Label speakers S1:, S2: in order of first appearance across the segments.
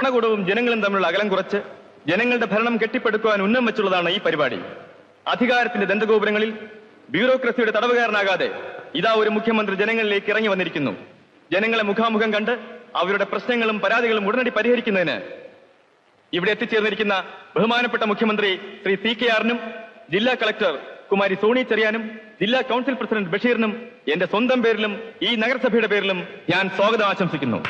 S1: ഭരണകൂടവും ജനങ്ങളും തമ്മിലുള്ള അകലം കുറച്ച് ജനങ്ങളുടെ ഭരണം കെട്ടിപ്പടുക്കുവാൻ ഉന്നം വെച്ചുള്ളതാണ് ഈ പരിപാടി. അധികാരത്തിന്റെ ദന്തഗോപുരങ്ങളിൽ ബ്യൂറോക്രസിയുടെ തടവുകാരനാകാതെ ഇതാ ഒരു മുഖ്യമന്ത്രി ജനങ്ങളിലേക്ക് ഇറങ്ങി വന്നിരിക്കുന്നു. ജനങ്ങളെ മുഖാമുഖം കണ്ട് അവരുടെ പ്രശ്നങ്ങളും പരാതികളും ഉടനടി പരിഹരിക്കുന്നതിന് ഇവിടെ എത്തിച്ചേർന്നിരിക്കുന്ന ബഹുമാനപ്പെട്ട മുഖ്യമന്ത്രി ശ്രീ CKR-നും ജില്ലാ കളക്ടർ കുമാരി സോണി ചെറിയാനും ജില്ലാ കൌൺസിൽ പ്രസിഡന്റ് ബഷീറിനും എന്റെ സ്വന്തം പേരിലും ഈ നഗരസഭയുടെ പേരിലും ഞാൻ സ്വാഗതം ആശംസിക്കുന്നു.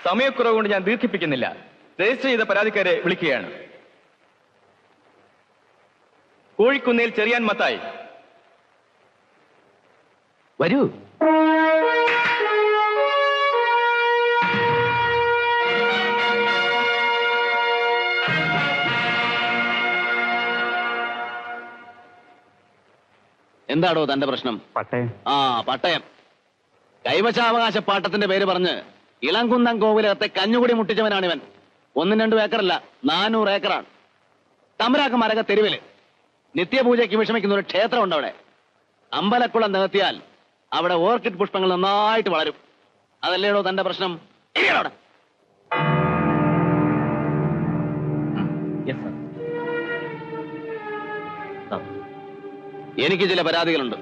S1: സമയക്കുറവ് കൊണ്ട് ഞാൻ ദീർഘിപ്പിക്കുന്നില്ല. രജിസ്റ്റർ ചെയ്ത പരാതിക്കാരെ വിളിക്കുകയാണ്. കോഴിക്കുന്നേൽ ചെറിയാൻ മത്തായി,
S2: വരൂ. എന്താടോ തന്റെ പ്രശ്നം?
S1: പട്ടയം.
S2: പട്ടയം. കൈവശാവകാശ പാട്ടത്തിന്റെ പേര് പറഞ്ഞ് ഇളംകുന്നം കോവിലകത്തെ കഞ്ഞുകുടി മുട്ടിച്ചവനാണിവൻ. 1-2 ഏക്കറല്ല, 400 ഏക്കറാണ്. തമ്പരാക്കന്മാരൊക്കെ തെരുവില് നിത്യപൂജയ്ക്ക് വിഷമിക്കുന്ന ഒരു ക്ഷേത്രമുണ്ട് അവിടെ. അമ്പലക്കുളം നികത്തിയാൽ അവിടെ ഓർക്കിഡ് പുഷ്പങ്ങൾ നന്നായിട്ട് വളരും. അതല്ലേടോ തന്റെ പ്രശ്നം? അവിടെ എനിക്ക് ചില പരാതികളുണ്ട്.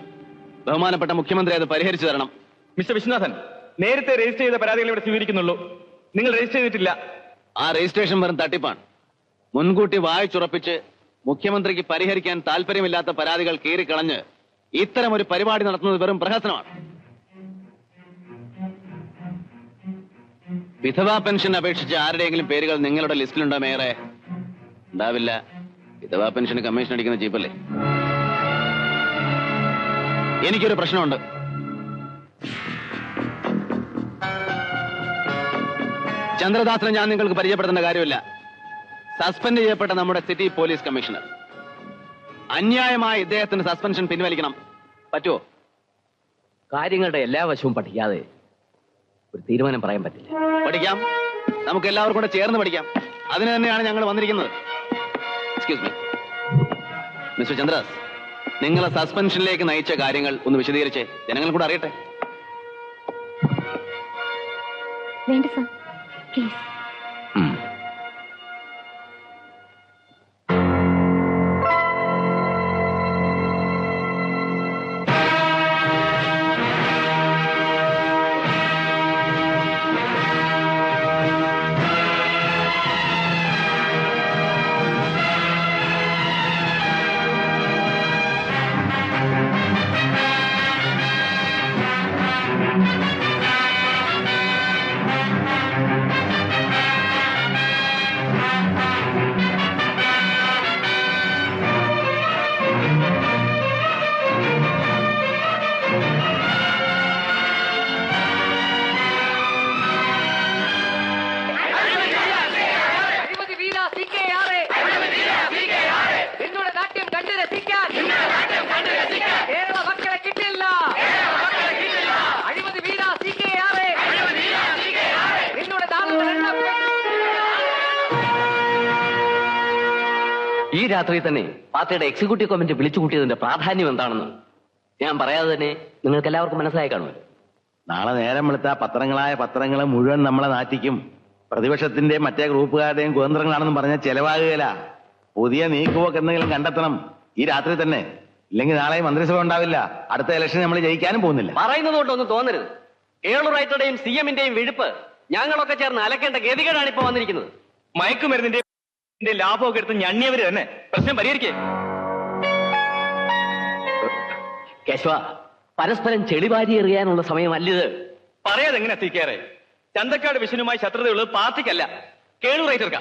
S2: ബഹുമാനപ്പെട്ട മുഖ്യമന്ത്രി അത് പരിഹരിച്ചു തരണം.
S1: മിസ്റ്റർ വിശ്വനാഥൻ, നേരത്തെ രജിസ്റ്റർ ചെയ്ത പരാതികൾ ഇവിടെ സ്വീകരിക്കുന്നുള്ളൂ. നിങ്ങൾ രജിസ്റ്റർ ചെയ്തിട്ടില്ല.
S2: ആ രജിസ്ട്രേഷൻ വെറും തട്ടിപ്പാണ്. മുൻകൂട്ടി വായിച്ചുറപ്പിച്ച് മുഖ്യമന്ത്രിക്ക് പരിഹരിക്കാൻ താല്പര്യമില്ലാത്ത പരാതികൾ കീറിക്കളഞ്ഞ് ഇത്തരം ഒരു പരിപാടി നടത്തുന്നത് വെറും പ്രഹസനമാണ്. വിധവാ പെൻഷൻ അപേക്ഷിച്ച് ആരുടെയെങ്കിലും പേരുകൾ നിങ്ങളുടെ ലിസ്റ്റിലുണ്ടോ മേയറെ? ഉണ്ടാവില്ല. വിധവാ പെൻഷന് കമ്മീഷൻ അടിക്കുന്ന ചീപ്പല്ലേ. എനിക്കൊരു പ്രശ്നമുണ്ട്. ചന്ദ്രദാസിനെ ഞാൻ നിങ്ങൾക്ക് പരിചയപ്പെടുത്തേണ്ട കാര്യമില്ല. സസ്പെൻഡ് ചെയ്യപ്പെട്ട നമ്മുടെ സിറ്റി പോലീസ് കമ്മീഷണർ. അന്യായമായി ഇദ്ദേഹത്തിന് സസ്പെൻഷൻ പിൻവലിക്കണം. പറ്റുമോ?
S3: കാര്യങ്ങളുടെ എല്ലാ വശവും പഠിക്കാതെ ഒരു തീരുമാനം പറയാൻ പറ്റില്ല.
S2: പഠിക്കാം. നമുക്ക് എല്ലാവർക്കും കൂടെ ചേർന്ന് പഠിക്കാം. അതിന് തന്നെയാണ് ഞങ്ങൾ വന്നിരിക്കുന്നത്. എക്സ്ക്യൂസ് മീ മിസ്റ്റർ ചന്ദ്രദാസ്, നിങ്ങളെ സസ്പെൻഷനിലേക്ക് നയിച്ച കാര്യങ്ങൾ ഒന്ന് വിശദീകരിച്ച് ജനങ്ങൾ കൂടെ അറിയട്ടെ.
S4: വേണ്ട സർ, പ്ലീസ്.
S3: ഈ രാത്രി തന്നെ പാർട്ടിയുടെ എക്സിക്യൂട്ടീവ് കമ്മിറ്റി വിളിച്ചു കൂട്ടിയതിന്റെ പ്രാധാന്യം എന്താണെന്ന് ഞാൻ പറയാതെ തന്നെ നിങ്ങൾക്ക് എല്ലാവർക്കും മനസ്സിലായി കാണുമല്ലോ.
S5: നാളെ നേരം വെളുത്ത പത്രങ്ങൾ മുഴുവൻ നമ്മളെ നാറ്റിക്കും. പ്രതിപക്ഷത്തിന്റെയും മറ്റേ ഗ്രൂപ്പുകാരുടെയും കുതന്ത്രങ്ങളാണെന്ന് പറഞ്ഞാൽ ചെലവാകുകയില്ല. പുതിയ നീക്കുപോക്ക് എന്തെങ്കിലും കണ്ടെത്തണം ഈ രാത്രി തന്നെ. ഇല്ലെങ്കിൽ നാളെ മന്ത്രിസഭ ഉണ്ടാവില്ല. അടുത്ത ഇലക്ഷൻ നമ്മൾ ജയിക്കാനും പോകുന്നില്ല.
S3: പറയുന്നത് കൊണ്ടൊന്നും തോന്നരുത്. കേളൂറൈറ്ററുടെയും CM-ന്റെയും വിഴുപ്പ് ഞങ്ങളൊക്കെ ചേർന്ന് അലക്കേണ്ട ഗതികേടാണ് ഇപ്പൊ വന്നിരിക്കുന്നത്.
S1: മയക്കുമരുന്നിന്റെ ലാഭമൊക്കെ എടുത്ത് ഞണ്ണിയവര് തന്നെ പ്രശ്നം പരിഹരിക്കേ.
S3: കേശവ, പരസ്പരം ചെളിവാരി എറിയാനുള്ള സമയമല്ലിത്.
S1: പറയാതെ എങ്ങനെ CKR? ചന്തക്കാട് വിഷനുമായി ശത്രുതയുള്ളത് പാർട്ടിക്കല്ല, കേളൂറൈറ്റർക്കാ.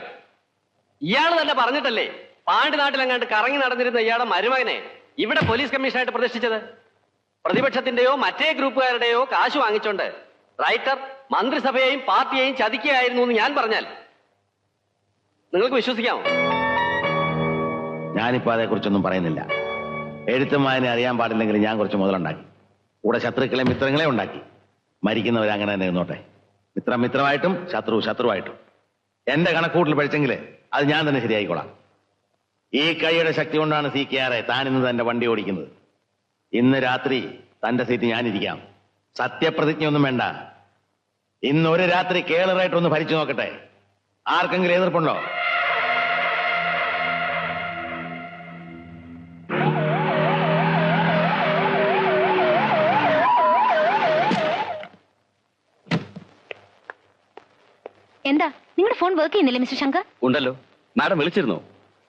S3: ഇയാള് തന്നെ പറഞ്ഞിട്ടല്ലേ പാണ്ടി നാട്ടിലെങ്ങാണ്ട് കറങ്ങി നടന്നിരുന്ന ഇയാളുടെ മരുമകനെ ഇവിടെ പോലീസ് കമ്മീഷണറായിട്ട് പ്രതിഷ്ഠിച്ചത്. പ്രതിപക്ഷത്തിന്റെയോ മറ്റേ ഗ്രൂപ്പുകാരുടെയോ കാശ് വാങ്ങിച്ചോണ്ട് റൈറ്റർ മന്ത്രിസഭയെയും പാർട്ടിയെയും ചതിക്കുകയായിരുന്നു എന്ന് ഞാൻ പറഞ്ഞാൽ നിങ്ങൾക്ക് വിശ്വസിക്കാമോ?
S5: ഞാനിപ്പോ അതേക്കുറിച്ചൊന്നും പറയുന്നില്ല. എഴുത്തുമാതിനെ അറിയാൻ പാടില്ലെങ്കിൽ ഞാൻ കുറച്ച് മുതലുണ്ടാക്കി. കൂടെ ശത്രുക്കളെ മിത്രങ്ങളെ ഉണ്ടാക്കി. മരിക്കുന്നവരെ അങ്ങനെ തന്നെ ഇരുന്നോട്ടെ. മിത്രമായിട്ടും ശത്രുവായിട്ടും. എന്റെ കണക്കൂട്ടിൽ പഠിച്ചെങ്കിൽ അത് ഞാൻ തന്നെ ശരിയായിക്കോളാം. ഈ കൈയുടെ ശക്തി കൊണ്ടാണ് CKR താനിന്ന് തന്റെ വണ്ടി ഓടിക്കുന്നത്. ഇന്ന് രാത്രി തന്റെ സീറ്റ് ഞാനിരിക്കാം. സത്യപ്രതിജ്ഞയൊന്നും വേണ്ട. ഇന്ന് ഒരു രാത്രി കേളറായിട്ടൊന്ന് ഭരിച്ചു നോക്കട്ടെ. ആർക്കെങ്കിലും എതിർപ്പുണ്ടോ?
S4: എന്താ നിങ്ങളുടെ ഫോൺ വർക്ക് ചെയ്യുന്നില്ലേ മിസ്റ്റർ ശങ്കർ?
S3: ഉണ്ടല്ലോ. മാഡം വിളിച്ചിരുന്നോ?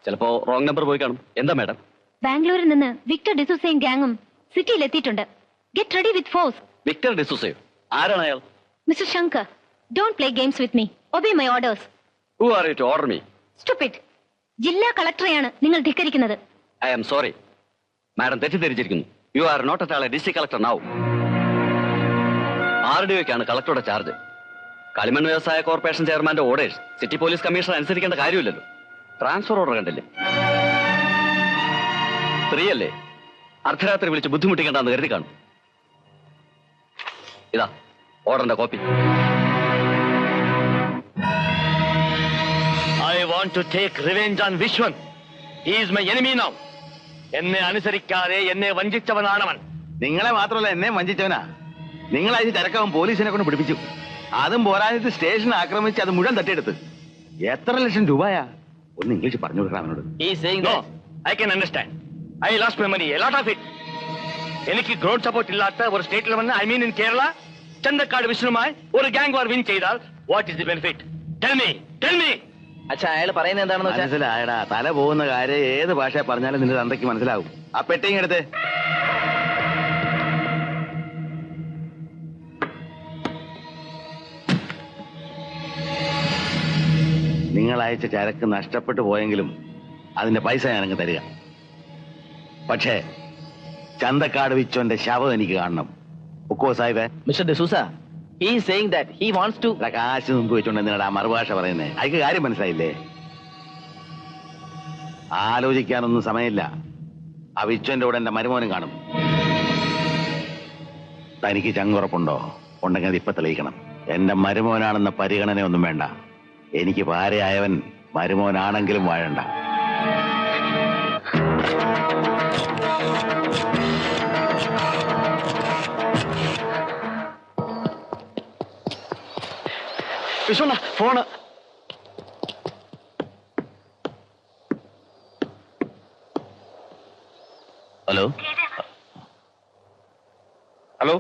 S3: ചിലപ്പോ റോങ് നമ്പർ പോയി കാണും. എന്താ മാഡം?
S4: ബാംഗ്ലൂരിൽ നിന്ന് വിക്ടർ ഡിസൂസയും ഗാങ്ങും സിറ്റിയിൽ എത്തിയിട്ടുണ്ട്. Get ready with force.
S3: Victor ഡിസൂസയോ? ആരാണ് അയാൾ?
S4: Mister Shankar, don't play games with me. Obey my orders.
S3: Who are you to order me?
S4: Stupid. ജില്ലാ കളക്ടറെയാണ് നിങ്ങൾ ധിക്കരിക്കുന്നത്.
S3: I am sorry. മാഡം തെറ്റിദ്ധരിച്ചിരിക്കുന്നു. You are not at all a district collector now. RDOക്കാണ് കളക്ടറുടെ ചാർജ്. കളിമൺ വ്യവസായ കോർപ്പറേഷൻ ചെയർമാന്റെ ഓർഡേഴ്സ് സിറ്റി പോലീസ് കമ്മീഷണർ അനുസരിക്കേണ്ട കാര്യമില്ലല്ലോ. ട്രാൻസ്ഫർ ഓർഡർ കണ്ടില്ലേ? സ്ത്രീയല്ലേ, അർദ്ധരാത്രി വിളിച്ച് ബുദ്ധിമുട്ടിക്കേണ്ടെന്ന് കരുതി കാണും. ഇതാ ഓർഡറിന്റെ copy.
S2: I want to take revenge on Vishwan. He is my enemy now. എന്നെ അനുസരിക്കാതെ എന്നെ വഞ്ചിച്ചവനാണവൻ.
S5: നിങ്ങളെ മാത്രമല്ല എന്നെ വഞ്ചിച്ചവനാ. നിങ്ങളയച്ച് തിരക്കവൻ പോലീസിനെ കൊണ്ട് പിടിപ്പിച്ചു. അതും പോരാഞ്ഞിട്ട് സ്റ്റേഷൻ ആക്രമിച്ച് അത് മുഴുവൻ തട്ടിയെടുത്ത്. എത്ര ലക്ഷം രൂപയാ? ഒന്ന് ഇംഗ്ലീഷ് പറഞ്ഞു കൊടുക്കണം അവനോട്.
S2: He is saying no, I can understand. I lost my money, a lot of it. എനിക്ക് ഗ്രൗണ്ട് സപ്പോർട്ട് ഇല്ലാത്ത ഒരു സ്റ്റേറ്റിൽ വന്ന്, I mean in Kerala, Chanthakkad വിഷ്ണുമായി ഒരു ഗാങ് വാർ വിൻ ചെയ്താൽ what is the benefit? Tell me.
S6: അച്ഛാ, അയാൾ പറയുന്നത് എന്താണെന്ന് വെച്ചാൽ
S5: മനസ്സിലായടാ. തല പോകുന്ന കാര്യം ഏത് ഭാഷ പറഞ്ഞാലും നിന്റെ തന്തയ്ക്ക് മനസ്സിലാവും. ആ പെട്ടിങ് എടുത്ത്. നിങ്ങൾ അയച്ച ചരക്ക് നഷ്ടപ്പെട്ടു പോയെങ്കിലും അതിന്റെ പൈസ ഞാനങ്ങ് തരിക. പക്ഷേ ചന്തക്കാട് വിച്ചോന്റെ ശവം എനിക്ക് കാണണം. ഒക്കോ സാഹിബേ?
S6: Mister D'Souza, he is saying that he wants to.
S5: കാശ് മുമ്പ് വെച്ചോണ്ട് എന്തിനാ മറുഭാഷ പറയുന്നേ? അയക്ക് കാര്യം മനസ്സിലായില്ലേ? ആലോചിക്കാനൊന്നും സമയമില്ല. ആ വിച്ചോന്റെ കൂടെ എന്റെ മരുമോനും കാണും. തനിക്ക് ചങ്കുറപ്പുണ്ടോ? ഉണ്ടെങ്കിൽ അത് ഇപ്പൊ തെളിയിക്കണം. എന്റെ മരുമോനാണെന്ന പരിഗണനയൊന്നും വേണ്ട. എനിക്ക് ഭാര്യയായവൻ മരുമോനാണെങ്കിലും വാഴണ്ട.
S2: വിഷ്ണു ഫോണ്.
S5: ഹലോ
S2: ഹലോ,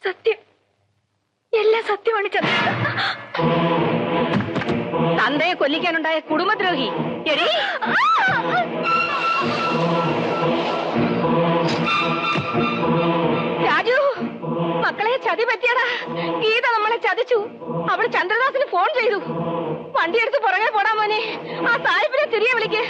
S4: സത്യം, എല്ലാം സത്യമാണ് ചന്ദ്ര. തന്തയെ കൊല്ലിക്കാനുണ്ടായ കുടുംബദ്രോഹി. എടീ, രാജു, മക്കളെ ചതി പറ്റിയടാ. ഗീത നമ്മളെ ചതിച്ചു. അവൾ ചന്ദ്രദാസിന് ഫോൺ ചെയ്തു. വണ്ടിയെടുത്ത് പുറകെ പോടാ മോനെ. ആ സാഹിബിനെ തിരികെ വിളിക്ക്.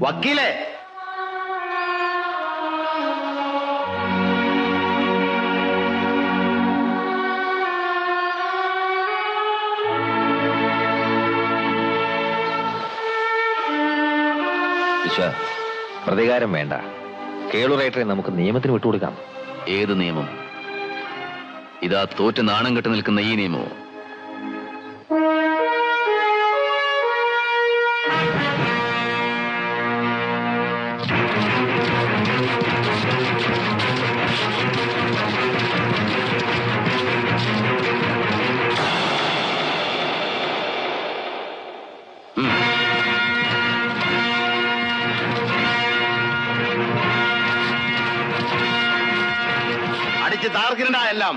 S5: വക്കീലേ,
S7: വിശ്വ, പ്രതികാരം വേണ്ട. കേളുറേറ്ററെ നമുക്ക് നിയമത്തിന് വിട്ടുകൊടുക്കാം.
S2: ഏത് നിയമം? ഇതാ തോറ്റ് നാണം കെട്ട് നിൽക്കുന്ന ഈ നിയമമോ?
S5: അടിച്ച് താർക്കിരണ്ട എല്ലാം.